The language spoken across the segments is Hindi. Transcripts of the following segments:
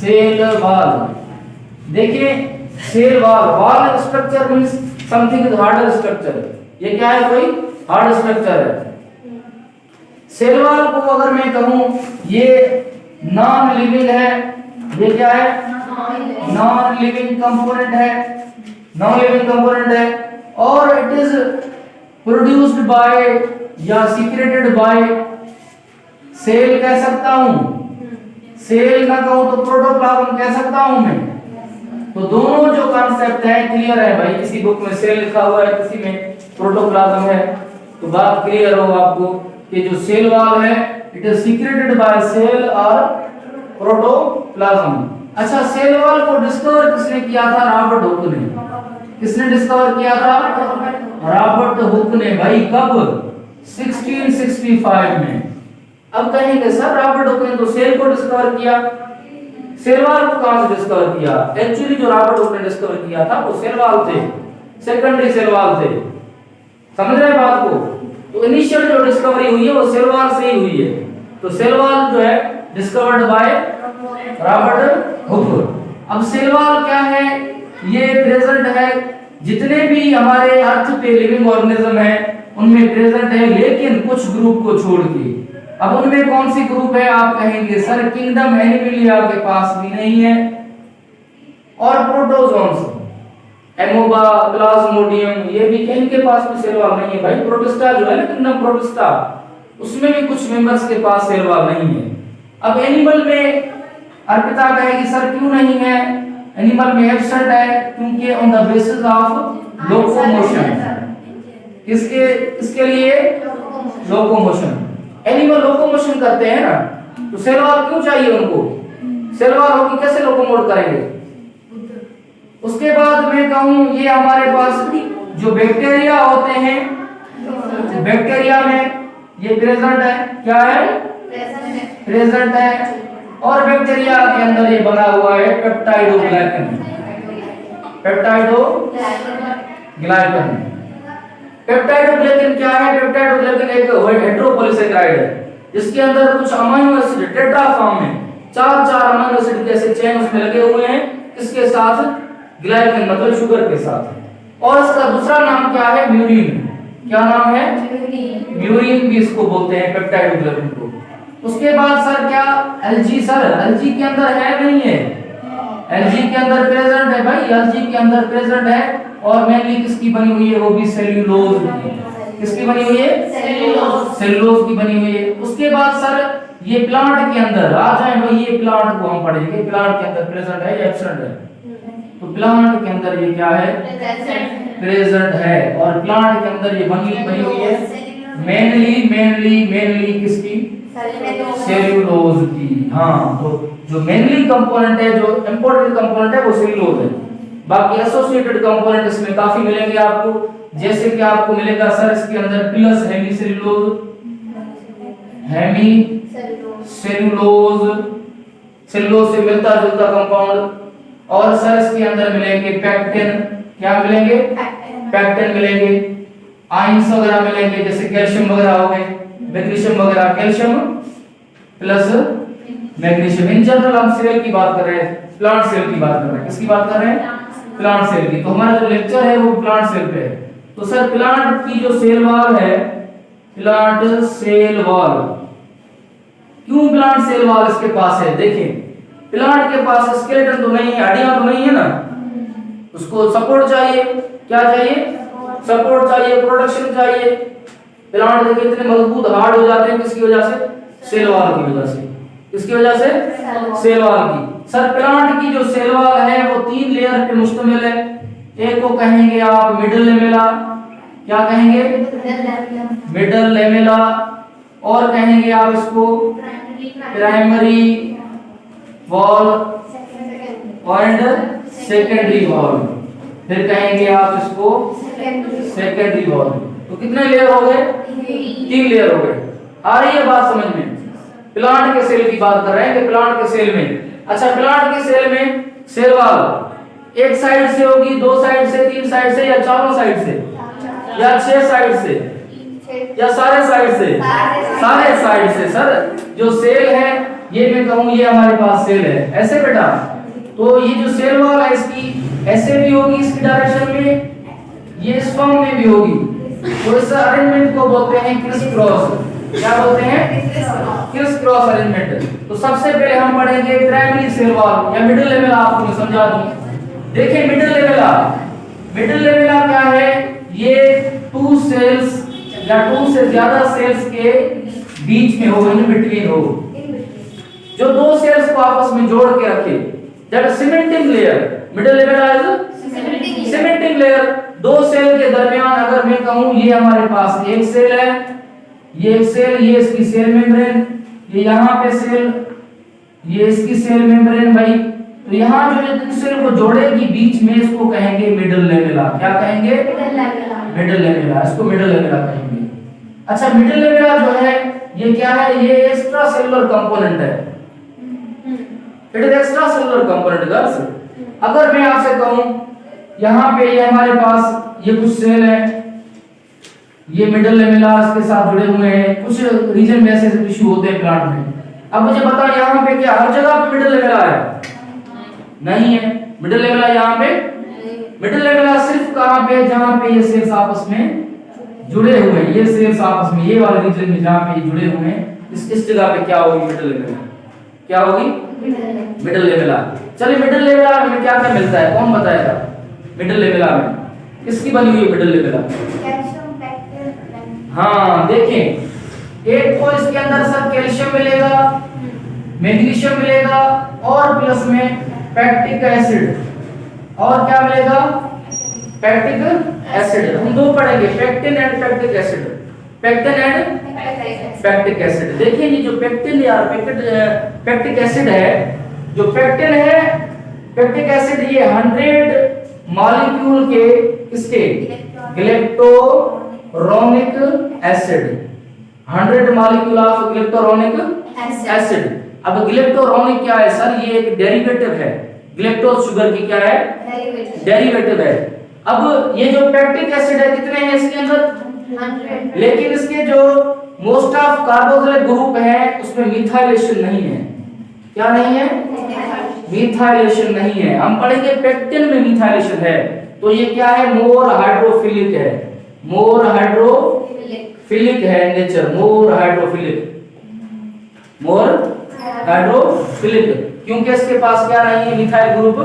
Cell wall. देखिए cell wall structure means something is hard structure. ये क्या है, कोई हार्ड स्ट्रक्चर है। सेल वॉल को अगर मैं कहूं ये नॉन लिविंग है, ये क्या है, नॉन लिविंग कंपोनेंट है, नॉन लिविंग कंपोनेंट है, और इट इज प्रोड्यूस्ड बाय या सीक्रेटेड बाय सेल कह सकता हूं, सेल ना कहूं तो प्रोटोप्लाज्म कह सकता हूं मैं। तो दोनों जो कॉन्सेप्ट है क्लियर है भाई, किसी बुक में सेल लिखा हुआ है, किसी में प्रोटोप्लाज्म है, तो बात क्लियर हो आपको कि जो सेल वॉल है it is secreted by cell और प्रोटोप्लाज्म। अच्छा, सेल वॉल को डिस्कवर किसने किया था? रॉबर्ट हुक ने। किसने डिस्कवर किया था? रॉबर्ट हुक ने भाई। कब? 1665 में। अब कहेंगे सर रॉबर्ट हुक ने तो सेल को डिस्कवर किया, सेल वॉल को कहां से डिस्कवर किया? एक्चुअली जो रॉबर्ट हुक ने डिस्कवर किया था वो सेल वॉल थे, सेकेंडरी सेल वॉल थे। समझ रहे हैं बात को? तो इनिशियल जो डिस्कवरी हुई है वो सेल वॉल से ही हुई है। तो सेल वॉल जो है डिस्कवर्ड बाय रॉबर्ट हुक। अब सेल वॉल क्या है? ये प्रेजेंट है जितने भी हमारे अर्थ पे लिविंग ऑर्गेनिज्म है उनमें प्रेजेंट है, लेकिन कुछ ग्रुप को छोड़ के। अब उनमें कौन सी ग्रुप है? आप कहेंगे सर किंगडम एनिमलिया के पास भी नहीं है, और प्रोटोजोन्स, एमोबा, प्लाज्मोडियम, ये भी इनके पास भी सेल वॉल नहीं है भाई। प्रोटिस्टा जो है ना, किंगडम प्रोटिस्टा, उसमें भी कुछ मेंबर्स के पास सेल वॉल नहीं है। अब एनिमल में अर्पिता कहेगी सर क्यों नहीं है? एनिमल में एब्सेंट है क्योंकि on the basis of locomotion. इसके लिए लोकोमोशन, एनिमल लोकोमोशन करते हैं ना, तो सेल वॉल क्यों चाहिए उनको? सेल वॉल होगी कैसे लोकोमोट करेंगे? उसके बाद मैं कहूं ये हमारे पास जो बैक्टीरिया होते हैं, बैक्टीरिया में ये प्रेजेंट है, क्या है? प्रेजेंट है। और बैक्टीरिया के अंदर ये बना हुआ है पेप्टाइडोग्लाइकन, पेप्टाइडोग्लाइकन। पेप्टाइडोग्लाइकन क्या है? पेप्टाइडोग्लाइकन एक हेटेरोपॉलीसेकेराइड है जिसके अंदर कुछ अमीनो एसिड टेट्रा फॉर्म में चार अमीनो एसिड के ऐसे चेन उसमें लगे हुए हैं, किसके साथ? ग्लाइकन मतलब शुगर के साथ। और इसका दूसरा नाम क्या है? म्यूरिन। क्या नाम है? म्यूरिन भी इसको बोलते हैं, पेप्टाइडोग्लाइकन को। उसके बाद सर क्या? एलजी। सर एलजी के अंदर है नहीं है? एलजी के अंदर प्रेजेंट है भाई, एलजी के अंदर प्रेजेंट है। और मेनली किसकी बनी हुई है? वो भी सेल्यूलोज की। किसकी बनी हुई है? सेल्यूलोज की बनी हुई है। उसके बाद सर ये प्लांट के अंदर आ जाए भाई, ये प्लांट को हम पढ़ेंगे, प्लांट के अंदर प्रेजेंट है या एब्सेंट है? तो प्लांट के अंदर ये क्या है? प्रेजेंट है। और प्लांट के अंदर ये बनी हुई है मेनली किसकी? सेल्यूलोज की। हाँ, तो जो मेनली कंपोनेंट है, जो इंपॉर्टेंट कंपोनेंट है वो सेल्यूलोज है। बाकी एसोसिएटेड कंपोनेंट इसमें काफी मिलेंगे आपको, जैसे कि आपको मिलेगा सर इसके अंदर प्लस हेमी सेल्यूलोज, सेल्यूलोज से मिलता जुलता कंपाउंड। और सर इसके अंदर मिलेंगे पैक्टिन। क्या मिलेंगे? पैक्टिन मिलेंगे। आयंस वगैरह मिलेंगे, जैसे कैल्शियम वगैरह हो गए, मैग्नीशियम वगैरह। Calcium plus magnesium. In general हम सेल की बात कर रहे हैं, प्लांट सेल की बात कर रहे हैं। किसकी बात कर रहे हैं? प्लांट सेल की। तो हमारा जो लेक्चर है वो प्लांट सेल पे है। तो सर प्लांट की जो सेल वॉल है, प्लांट सेल वॉल, क्यों प्लांट सेल वॉल इसके पास है? देखिए प्लांट के पास स्केलेटन तो नहीं है, हड्डियां तो नहीं है ना, उसको सपोर्ट चाहिए। क्या चाहिए? सपोर्ट चाहिए, प्रोटेक्शन चाहिए। प्लांट देखिए इतने मजबूत हार्ड हो जाते हैं, किसकी वजह से? सेल वॉल की वजह से। किसकी वजह से? सेल वॉल की। सर प्लांट की जो सेल वॉल है वो 3 लेयर पे मुश्तमिल है। एक को कहेंगे आप मिडिल लेमेला। क्या कहेंगे? Middle lamella. और कहेंगे आप इसको प्राइमरी वॉल और सेकेंडरी वॉल। फिर कहेंगे आप इसको सेकेंडरी वॉल। तो कितने लेयर हो गए? 3 लेयर हो गए। आ रही है बात समझ में? प्लांट के सेल की बात कर रहे हैं कि प्लांट के सेल में, अच्छा प्लांट के सेल में सेल वॉल एक साइड से होगी, 2 साइड से, 3 साइड से, या चारों साइड से, या 6 साइड से, या सारे साइड से? सारे साइड से। सर जो सेल है ये मैं कहूँ ये हमारे पास सेल है, ऐसे बेटा। तो ये जो सेल वॉल है इसकी ऐसे भी होगी इसकी डायरेक्शन में, ये इस फॉर्म में भी होगी। तो इस अरेंजमेंट को बोलते हैं क्रिस क्रॉस। क्या बोलते हैं? Criss cross arrangement. तो सबसे पहले हम पढ़ेंगे प्राइमरी सेल वॉल या मिडिल लेवल, आपको मैं समझा दूं। देखिए मिडिल लेवल, मिडिल लेवल क्या है? ये टू सेल्स या टू से ज्यादा सेल्स के बीच में हो, इन बिटवीन हो, जो दो सेल्स को आपस में जोड़ के रखे, that cementing layer. Middle level is cementing layer. दो सेल के दरमियान अगर मैं कहूं ये हमारे पास एक सेल है, ये एक सेल, ये इसकी सेल मेम्ब्रेन, ये यहाँ पे सेल, ये इसकी सेल मेम्ब्रेन भाई। तो यहाँ जो सेल को जोड़ेगी बीच में, इसको कहेंगे मिडिल लेवल। क्या कहेंगे? Middle level. इसको मिडिल लेवल कहेंगे। अच्छा, मिडिल लेवल जो है ये क्या है? ये एक्स्ट्रा सेलुलर कंपोनेंट है। It is extra cellular component girls. अगर मैं आपसे कहूं यहाँ पे ये हमारे पास ये कुछ सेल है, ये मिडिल लेमेला के साथ जुड़े हुए हैं, कुछ रीजन में ऐसे टिश्यू होते हैं प्लांट में। अब मुझे बताओ यहाँ पे क्या हर जगह पे मिडिल लेमेला है? नहीं है। मिडिल लेमेला यहाँ पे, मिडिल लेमेला सिर्फ कहाँ पे? जहाँ पे ये सेल्स आपस में जुड़े हुए हैं, ये सेल्स आपस में, ये वाले रीजन में जहाँ पे जुड़े हुए हैं, इस जगह पे क्या होगी? Middle lamella. क्या होगी? Middle lamella. चलिए मिडिल लेमेला में क्या क्या मिलता है, कौन बताएगा? मिडिल लेमेला में किसकी बनी हुई है मिडिल लेमेला? हाँ देखें, एक तो इसके अंदर सर कैल्शियम मिलेगा, मैग्नीशियम मिलेगा और प्लस में पैक्टिक एसिड। और क्या मिलेगा? Pectic acid. हम दो पढ़ेंगे, pectin and pectic acid. Pectin and pectic acid. देखिए ये जो पैक्टिन या पैक्टिक एसिड है, जो पैक्टिन है, पैक्टिक एसिड, ये 100 मॉलिक्यूल के किसके? Glucuronic acid. 100 molecule of glucuronic acid. अब ग्लिप्टोरोनिक क्या है सर? ये एक डेरिवेटिव है, ग्लिप्टोज शुगर की क्या है? डेरिवेटिव है। अब ये जो पैक्टिक एसिड है कितने हैं इसके अंदर? 100। लेकिन इसके जो मोस्ट ऑफ कार्बोक्सिलिक ग्रुप है उसमें मिथाइलेशन नहीं है। क्या नहीं है? मिथाइलेशन नहीं है। हम पढ़ेंगे पेक्टिन में मिथाइलेशन है। तो ये क्या है? मोर हाइड्रोफिलिक है। मोर हाइड्रोफिलिक है नेचर, मोर हाइड्रोफिलिक, मोर हाइड्रोफिलिक, क्योंकि इसके पास क्या नहीं है? मिथाइल ग्रुप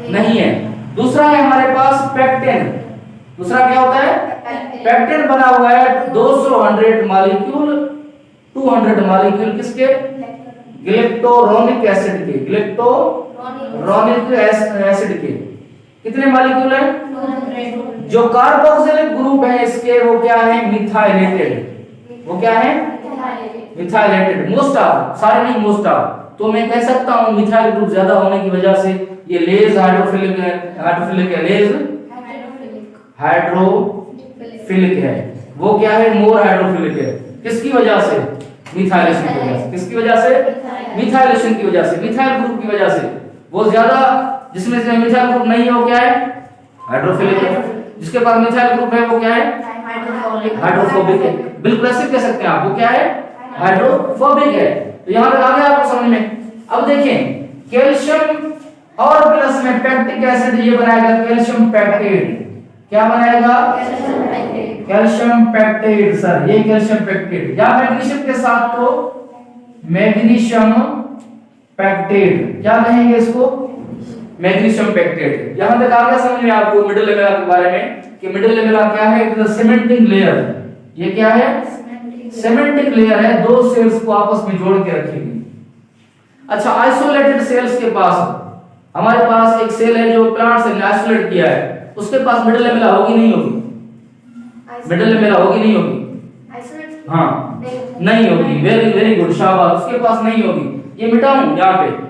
नहीं है। दूसरा है हमारे पास पैक्टिन। दूसरा क्या होता है? पैक्टिन बना हुआ है 200 मॉलिक्यूल, 200 मॉलिक्यूल किसके? ग्लिप्टोरोनिक एसिड के, ग्लिप्टोरोनिक एसिड के। कितने मॉलिक्यूल हैं? जो कार्बोक्सिलिक ग्रुप है इसके वो क्या है? मिथाइलेटेड। वो क्या है? मिथाइलेटेड। मोस्ट ऑफ, सारे नहीं मोस्ट ऑफ। तो मैं कह सकता हूं मिथाइल ग्रुप ज्यादा होने की वजह से ये लेज हाइड्रोफिलिक है, हाइड्रोफिलिक है, लेज हाइड्रोफिलिक है। वो क्या है? मोर हाइड्रोफिलिक है। किसकी वजह से? मिथाइलेशन की वजह से। किसकी वजह से? मिथाइलेशन की वजह से, मिथाइल ग्रुप की वजह से। वो ज्यादा, जिसमें से मिथाइल ग्रुप नहीं है वो क्या है? हाइड्रोफिलिक है। जिसके पास मिथाइल ग्रुप है वो क्या है? हाइड्रोफोबिक है। बिल्कुल ऐसे कह सकते हैं आप, वो क्या है? हाइड्रोफोबिक है। तो यहां तक आ गया आपको समझ में? अब देखें, कैल्शियम और प्लस में पैक्टिक एसिड ये बनाएगा कैल्शियम पैक्टेट। क्या बनाएगा? Calcium pectate. सर ये कैल्शियम पैक्टेट या मैग्नीशियम के साथ तो मैग्नीशियम पैक्टेट। क्या कहेंगे इसको? Magnesium pectate. यहां तक आ गया समझ में आपको मिडिल लेमेला के बारे में कि मिडिल लेमेला क्या है? It is a cementing layer. ये क्या है? सीमेंटिंग लेयर है, दो सेल्स को आपस में जोड़ के रखेगी। अच्छा, आइसोलेटेड सेल्स के पास, हमारे पास एक सेल है जो प्लांट से आइसोलेट किया है, उसके पास मिडिल लेमेला होगी नहीं होगी? मिडिल लेमेला होगी नहीं होगी? हाँ नहीं होगी। वेरी वेरी गुड, शाबाश। उसके पास नहीं होगी। ये मिटाऊं यहाँ पे?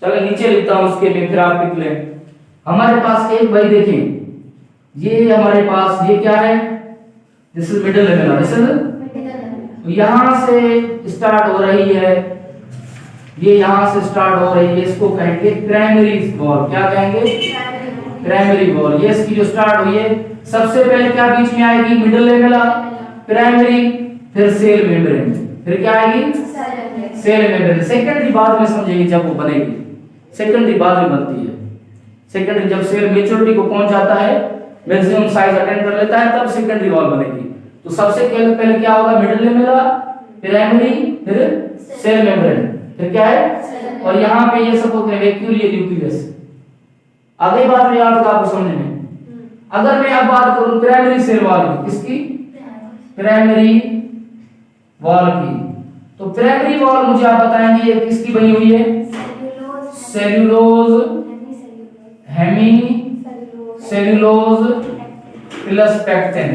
चलो नीचे लिखता हूं उसके में, फिर आप लिख लें। हमारे पास एक भाई देखें, ये हमारे पास ये क्या है? This is middle lamella. This is यहां से स्टार्ट हो रही है, ये यहां से स्टार्ट हो रही है, इसको कहेंगे प्राइमरी वॉल। क्या कहेंगे? Primary wall. ये इसकी जो स्टार्ट हुई है, सबसे पहले क्या बीच में आएगी? मिडिल लेमेला, प्राइमरी, फिर सेल मेम्ब्रेन, फिर क्या आएगी? Cell membrane. सेकेंडरी बाद में समझेंगे जब वो बनेगी, सेकेंडरी बाद में बनती है। सेकेंडरी जब सेल मेच्योरिटी को पहुंच जाता है, मैक्सिमम साइज अटेंड कर लेता है, तब सेकेंडरी वॉल बनेगी। तो सबसे पहले क्या होगा, मिडिल लेमेला, प्राइमरी, फिर सेल मेम्ब्रेन, फिर क्या है, और यहाँ पे ये सब होते हैं वैक्यूल या न्यूक्लियस। आगे बात में याद आपको समझ में। अगर मैं अब बात करूं प्राइमरी सेल वॉल की, किसकी, प्राइमरी वॉल की, तो प्राइमरी वॉल मुझे आप बताएंगे ये किसकी बनी हुई है, cellulose, hemicellulose plus pectin,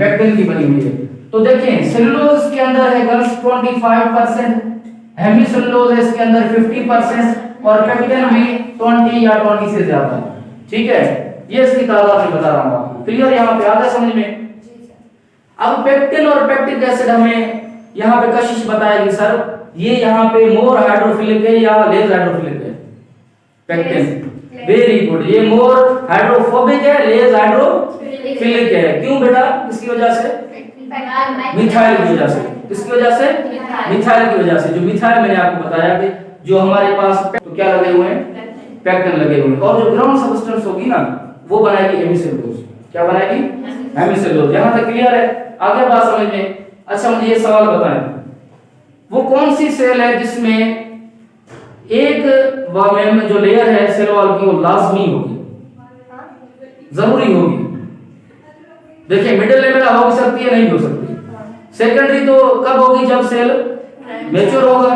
pectin की बनी हुई है। तो देखें सेल्यूलोज के अंदर है गर्ल्स 25%, हेमी सेल्यूलोज है इसके अंदर 50% और पेक्टिन भी 20 या 20 से ज्यादा है। ठीक है, ये इसकी तादाद मैं बता रहा हूं आपको। क्लियर यहाँ पे आ गया समझ में। अब पेक्टिन और पेक्टिक एसिड हमें यहाँ पे कशिश बताएगी सर ये यहाँ पे मोर हाइड्रोफिलिक है या लेस हाइड्रोफिलिक है, पेक्टिन। वेरी गुड, ये मोर हाइड्रोफोबिक है, लेस हाइड्रोफिलिक है। क्यों बेटा, किसकी वजह से, मिथाइल की वजह से। किसकी वजह से, मिथाइल की वजह से। जो मिथाइल मैंने आपको बताया कि जो हमारे पास तो क्या लगे हुए हैं, पेक्टिन लगे हुए हैं, और जो ग्राउंड सब्सटेंस होगी ना वो बनाएगी हेमिसेल्यूलोज। क्या बनाएगी, हेमिसेल्यूलोज। यहां तक क्लियर है, आगे बात समझ में। अच्छा मुझे ये सवाल बताएं, वो कौन सी सेल है जिसमें एक में जो लेयर है सेल वॉल की वो लाजमी होगी, जरूरी होगी। देखिए मिडिल लेमेला हो सकती है, नहीं हो सकती। सेकेंडरी तो कब होगी, जब सेल मैच्योर होगा।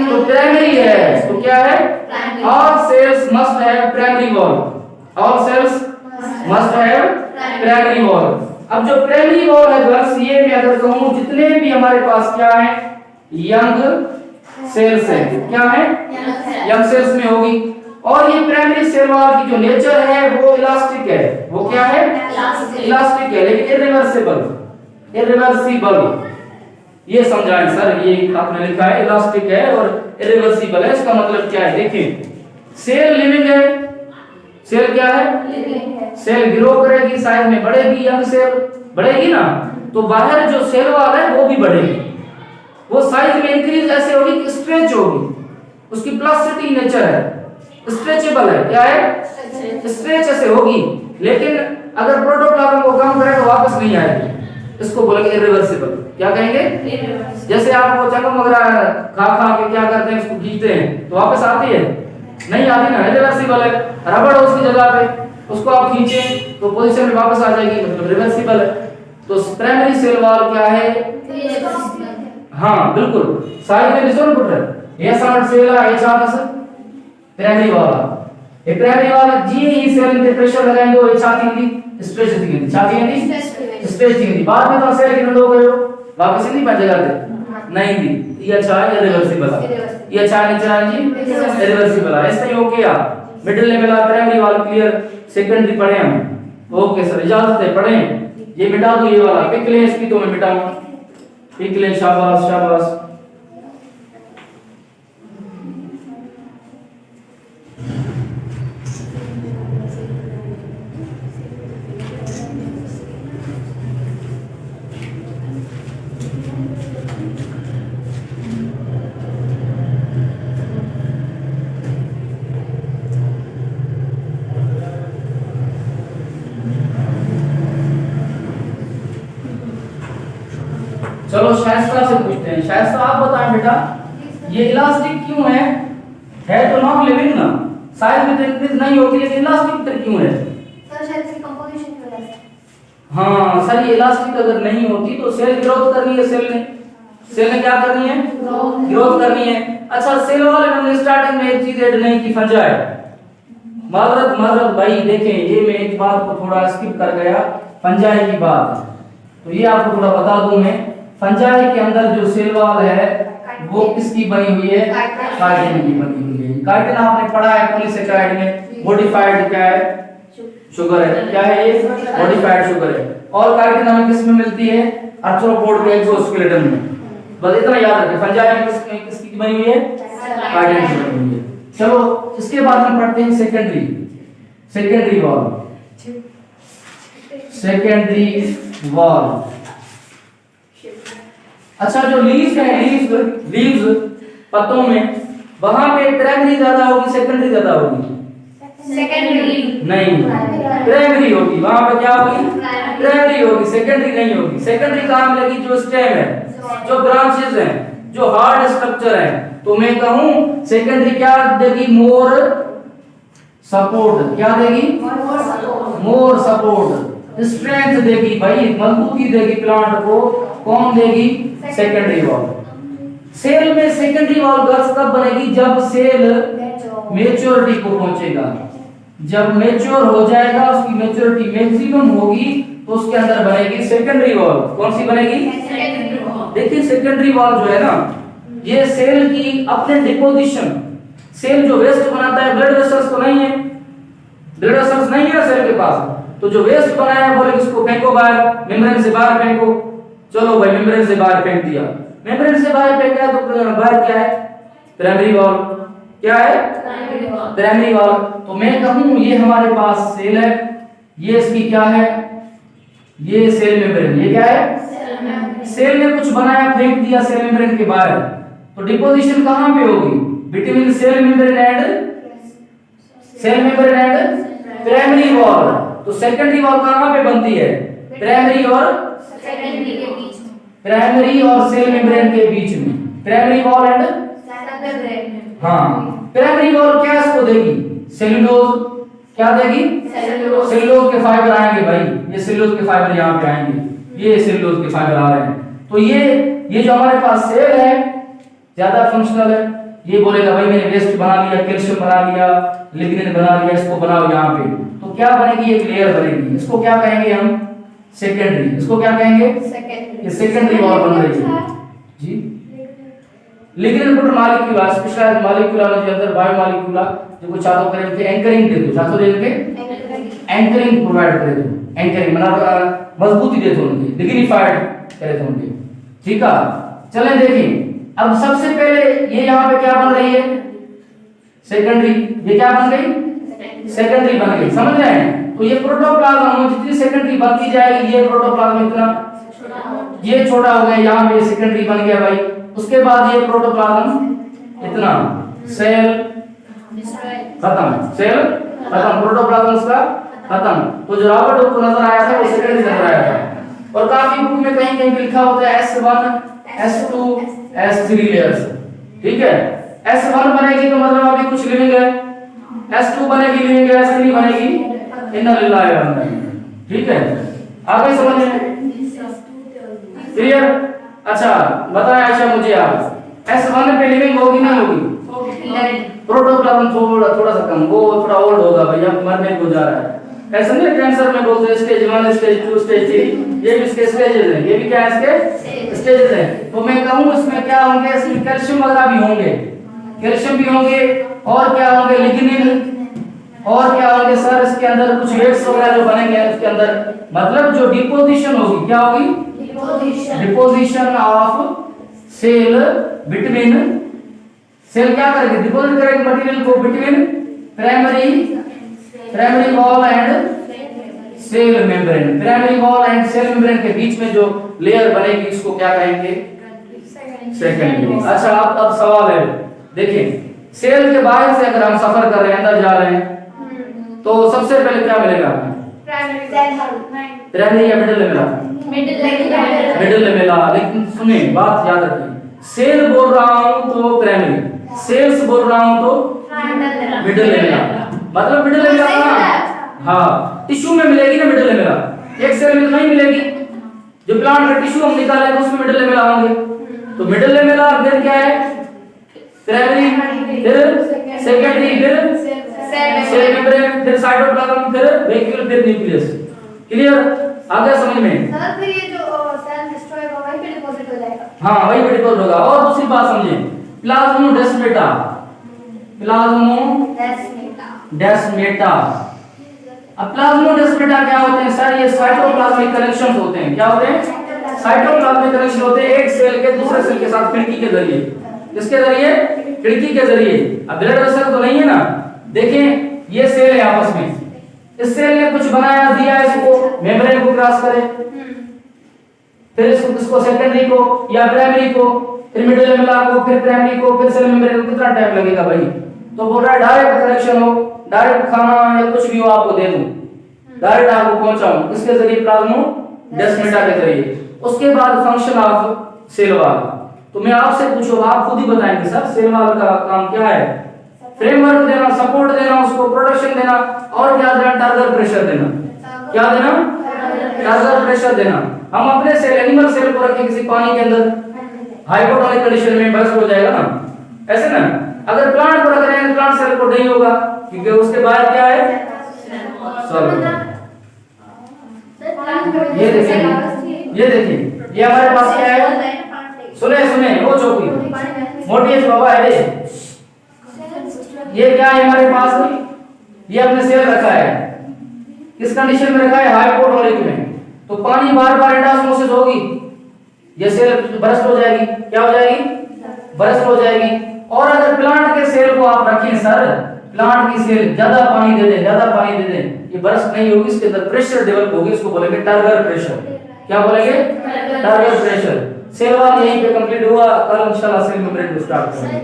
तो प्राइमरी है तो क्या है, all cells must have primary wall, all cells must have primary wall. अब जो प्राइमरी वॉल है गर्ल्स, ये मैं अगर कहूं जितने भी हमारे पास क्या है, यंग सेल्स है, क्या है, यंग सेल्स में होगी। और ये प्राइमरी सेल वॉल की जो नेचर है वो इलास्टिक है, वो क्या है, इलास्टिक है, लेकिन इरिवर्सिबल। ये समझाएं सर, ये आपने लिखा है इलास्टिक है और इरिवर्सिबल है, इसका मतलब क्या है। देखिए सेल लिविंग है, सेल क्या है, सेल ग्रो करेगी, साइज में बढ़ेगी, यंग सेल बढ़ेगी ना, तो बाहर जो सेल वॉल है वो भी बढ़ेगी, वो साइज में इंक्रीज ऐसे होगी कि स्ट्रेच होगी, उसकी प्लास्टिसिटी नेचर है, स्ट्रेचेबल है, क्या है, स्ट्रेच ऐसे होगी। लेकिन अगर प्रोटोप्लाज्म को कम करें तो वापस नहीं आएगी, इसको बोलेंगे इरिवर्सिबल। क्या कहेंगे, जैसे आप वो चमक वगैरह खा के क्या करते हैं, उसको खींचते हैं तो वापस आती है, नहीं आती ना, इरिवर्सिबल है। रबड़ है उसकी जगह पे, उसको आप खींचें तो पोजीशन में वापस आ जाएगी, मतलब रिवर्सिबल है। तो प्राइमरी सेल वॉल क्या है, हाँ बिल्कुल, साइड में निशान पड़ रहा है, ये साउंड सेल है, ये चार्ट है प्राइमरी वाला। ये प्राइमरी वाला जी ही सेल में प्रेशर लगाएंगे वो छाती की स्ट्रेच दिखेगी, छाती की स्ट्रेच दिखेगी। बाद में तो सेल की हो गए वापस नहीं बच जाते, नहीं दी ये अच्छा है, रिवर्सिबल है, ये अच्छा है, नेचर है जी, रिवर्सिबल है। इसका हो गया मिडिल लेवल प्राइमरी वाला क्लियर। सेकेंडरी पढ़े हम, ओके सर इजाजत है, पढ़ें। ये मिटा दो ये वाला, पिक ले इसकी तो मैं मिटाऊंगा, पिक ले, शाबाश शाबाश। चलो शायस्ता से पूछते हैं, शायस्ता आप बताएं बेटा ये इलास्टिक क्यों है तो नॉन लिविंग ना, साइज में तो इंक्रीज नहीं होती लेकिन इलास्टिक फिर क्यों है। सर शायद इसकी कंपोजिशन की वजह से। हाँ सर, ये इलास्टिक अगर नहीं होती तो सेल ग्रोथ करनी है, सेल ने क्या करनी है, ग्रोथ करनी है। अच्छा सेल वाले में हमने स्टार्टिंग में एक चीज ऐड नहीं की, फंजाई। माजरत भाई देखें, ये मैं एक बात को थोड़ा स्किप कर गया, फंजाई की बात, तो ये आपको थोड़ा बता दूं मैं। फंजाई के अंदर जो सेल वॉल है वो किसकी बनी हुई है, काइटिन की बनी हुई है। काइटिन आपने पढ़ा है पॉलीसेकेराइड में, मॉडिफाइड क्या है, शुगर है, क्या है ये, मॉडिफाइड शुगर है। और काइटिन हमें किस में मिलती है, आर्थ्रोपोड के एक्सोस्केलेटन में। बस इतना याद रखें, फंजाई में किसकी बनी हुई है, काइटिन की बनी हुई है। चलो इसके बाद हम पढ़ते हैं सेकेंडरी वॉल। सेकेंडरी वॉल अच्छा जो लीव्स है, लीव्स पत्तों में, वहां पे प्राइमरी ज्यादा होगी सेकेंडरी ज्यादा होगी? सेकेंडरी नहीं, प्राइमरी होगी। वहां पे क्या होगी? प्राइमरी होगी, सेकेंडरी नहीं होगी। सेकेंडरी कहां मिलेगी? जो स्टेम है, जो ब्रांचेस हैं, जो हार्ड स्ट्रक्चर है। तो मैं कहूं सेकेंडरी क्या देगी? मोर सपोर्ट। क्या देगी? मोर सपोर्ट, स्ट्रेंथ देगी भाई, मजबूती देगी प्लांट को। कौन देगी? Secondary wall. सेल में सेकेंडरी वॉल गर्ल्स कब बनेगी? जब सेल मेच्योरिटी को पहुंचेगा, जब मेच्योर हो जाएगा, उसकी मेच्योरिटी मैक्सिमम होगी, तो उसके अंदर बनेगी सेकेंडरी वॉल। कौन सी बनेगी? देखिए सेकेंडरी वॉल जो है ना, ये सेल की अपने डिपोजिशन, सेल जो वेस्ट बनाता है, ब्लड वेसल्स तो नहीं है, ब्लड वेसल्स नहीं है सेल के पास, तो जो वेस्ट बनाया है बोले इसको फेंको बाहर, मेम्ब्रेन से बाहर फेंको। चलो भाई मेम्ब्रेन से बाहर फेंक दिया, मेम्ब्रेन से बाहर फेंका तो बाहर क्या है? Primary wall. क्या है? Primary wall. तो मैं कहूं ये हमारे पास सेल है, ये इसकी क्या है? ये सेल मेम्ब्रेन। ये क्या है? सेल ने कुछ बनाया, फेंक दिया सेल मेम्ब्रेन के बाहर, तो डिपोजिशन कहां पे होगी? Between cell membrane and primary wall. तो सेकेंडरी वॉल कहां पे बनती है? प्राइमरी और सेल मेम्ब्रेन के बीच में। Primary wall and primary wall क्या इसको देगी? सेलुलोज। क्या देगी? सेलुलोज के फाइबर आएंगे भाई, ये सेलुलोज के फाइबर यहाँ पे आएंगे, ये सेलुलोज के फाइबर आ रहे हैं। तो ये जो हमारे पास सेल है ज्यादा फंक्शनल है, ये बोलेगा भाई मैंने वेस्ट बना लिया, कैल्शियम बना लिया, लिग्निन बना लिया, इसको बनाओ यहाँ पे, तो क्या बनेगी? एक लेयर बनेगी। इसको क्या कहेंगे हम? सेकेंडरी। इसको क्या कहेंगे? ये सेकेंडरी वॉल बन रही है जी। Lignin put molecule specialised molecule जो अंदर बायो मॉलिक्यूल जो कुछ चाहतो करे के एंकरिंग दे दो, चाहतो दे के एंकरिंग प्रोवाइड करे दो, एंकरिंग मतलब मजबूती दे दो उनकी, डिग्निफाइड करे दो उनकी। ठीक है, चलें देखिए। अब सबसे पहले ये यहाँ पे क्या बन रही है? सेकेंडरी। ये क्या बन गई? सेकेंडरी बन गई, समझ रहे हैं? तो ये प्रोटोप्लाज्म जितनी सेकेंडरी बनती जाएगी, ये प्रोटोप्लाज्म इतना, ये छोटा हो गया, यहाँ पे सेकेंडरी बन गया भाई। उसके बाद ये प्रोटोप्लाज्म इतना, सेल खत्म, सेल खत्म, प्रोटोप्लाज्म उसका खत्म। तो जो रॉबर्ट को नजर आया था वो सेकेंडरी नजर आया था। और काफी बुक में कहीं कहीं लिखा होता है S1 S2 S3 लेयर्स। ठीक है, S1 बनेगी तो मतलब अभी कुछ लिविंग है, S2 बनेगी लिविंग है, S3 बनेगी इनर लिलाय है। ठीक है, आगे समझ में क्लियर? अच्छा बताएं आयशा मुझे आप, S1 पे लिविंग होगी नहीं होगी? प्रोटोप्लाज्म थोड़ा सा कम, वो थोड़ा ओल्ड होगा भैया, मरने को जा रहा है। ऐसा नहीं कैंसर में बोलते हैं स्टेज 1 स्टेज 2 स्टेज 3, ये भी इसके स्टेजेस हैं, ये भी क्या है इसके स्टेजेस हैं। तो मैं कहूं इसमें क्या होंगे? इसमें कैल्शियम वगैरह भी होंगे, कैल्शियम भी होंगे, और क्या होंगे? लिग्निन, और क्या होंगे सर इसके अंदर? कुछ वेट्स वगैरह जो बनेंगे उसके अंदर, मतलब जो डिपोजिशन होगी, क्या होगी? Deposition of cell between, cell क्या करेगी? डिपोजिट करेगी मटेरियल को between primary wall and cell membrane. Primary wall and cell membrane के बीच में जो लेयर बनेगी इसको क्या कहेंगे? सेकेंडरी। अच्छा अब सवाल है, देखिए सेल के बाहर से अगर हम सफर कर रहे हैं, अंदर जा रहे हैं, तो सबसे पहले क्या मिलेगा? प्राइमरी या मिडिल में मिला? मिडिल में मिला। लेकिन सुने बात याद रखिए, सेल बोल रहा हूं तो प्राइमरी, सेल्स बोल रहा हूं तो मिडिल में मिला, मतलब मिडिल में मिला ना। हाँ, टिश्यू में मिलेगी ना मिडिल में मिला, एक सेल में तो नहीं मिलेगी। जो प्लांट का टिश्यू हम निकालेंगे उसमें मिडिल में मिला होंगे, तो मिडिल में मिला। फिर क्या है? प्राइमरी, फिर सेकेंडरी, फिर सेल मेम्ब्रेन, फिर साइटोप्लाज्म, फिर वैक्यूल, फिर न्यूक्लियस। क्लियर? आगे समझ में? सर फिर ये जो सेल डिस्ट्रॉय होगा वहीं पे डिपॉजिट हो जाएगा। हाँ वहीं पे डिपॉजिट होगा। और दूसरी बात समझिए, प्लाज्मोडेस्माटा, प्लाज्मोडेस्माटा। अब प्लाज्मोडेस्माटा क्या होते हैं सर? ये साइटोप्लाज्मिक कनेक्शंस होते हैं। क्या होते हैं? साइटोप्लाज्मिक कनेक्शन होते हैं एक सेल के दूसरे सेल के साथ खिड़की के जरिए। किसके जरिए? खिड़की के जरिए। अब ब्लड वेसल तो नहीं है ना, देखें ये सेल है आपस में, इस सेल ने कुछ बनाया दिया इसको, मेम्ब्रेन को क्रॉस करे, फिर इसको सेकेंडरी को या प्राइमरी को, फिर मिडिल मेम्ब्रेन को, फिर प्राइमरी को, फिर सेल मेम्ब्रेन को, कितना टाइम लगेगा भाई? तो बोल रहा है डायरेक्ट कनेक्शन हो, डायरेक्ट खाना या कुछ भी हो आपको दे दूं, डायरेक्ट आपको पहुंचाऊं, किसके जरिए? प्लाज्मोडेस्माटा के जरिए। उसके बाद फंक्शन ऑफ सेल वॉल, तो मैं आपसे पूछूं, आप खुद ही बताएंगे सर सेल वॉल का काम क्या है? फ्रेमवर्क देना, सपोर्ट देना, उसको प्रोटेक्शन देना, और क्या देना? टारगेट प्रेशर देना। क्या देना? टारगेट प्रेशर देना। हम अपने सेल, एनिमल सेल को रखें किसी पानी के अंदर, हाइपोटोनिक कंडीशन में बर्स्ट हो जाएगा ना, ऐसे ना। अगर प्लांट को रख रहे हैं, प्लांट सेल को नहीं होगा, क्योंकि उसके बाहर क्या है? सॉल्वेंट। ये देखिए, ये हमारे पास क्या है? सुने वो चौकी मोटी है बाबा है ये क्या है हमारे पास? ये हमने सेल रखा है, किस कंडीशन में रखा है? हाइपोटोनिक में। तो पानी बार-बार एंडोस्मोसिस होगी, ये सेल बर्स्ट हो जाएगी। क्या हो जाएगी? बर्स्ट हो जाएगी। और अगर प्लांट के सेल को आप रखें सर, प्लांट की सेल ज्यादा पानी दे दे, ये बर्स्ट नहीं होगी, इसके अंदर प्रेशर डेवलप होगी, इसको बोलेंगे टारगेट प्रेशर। क्या बोलेंगे? Target pressure. सेल वॉल यहीं पे कंप्लीट हुआ, कल इंशाल्लाह सेल मेम्ब्रेन को स्टार्ट करेंगे।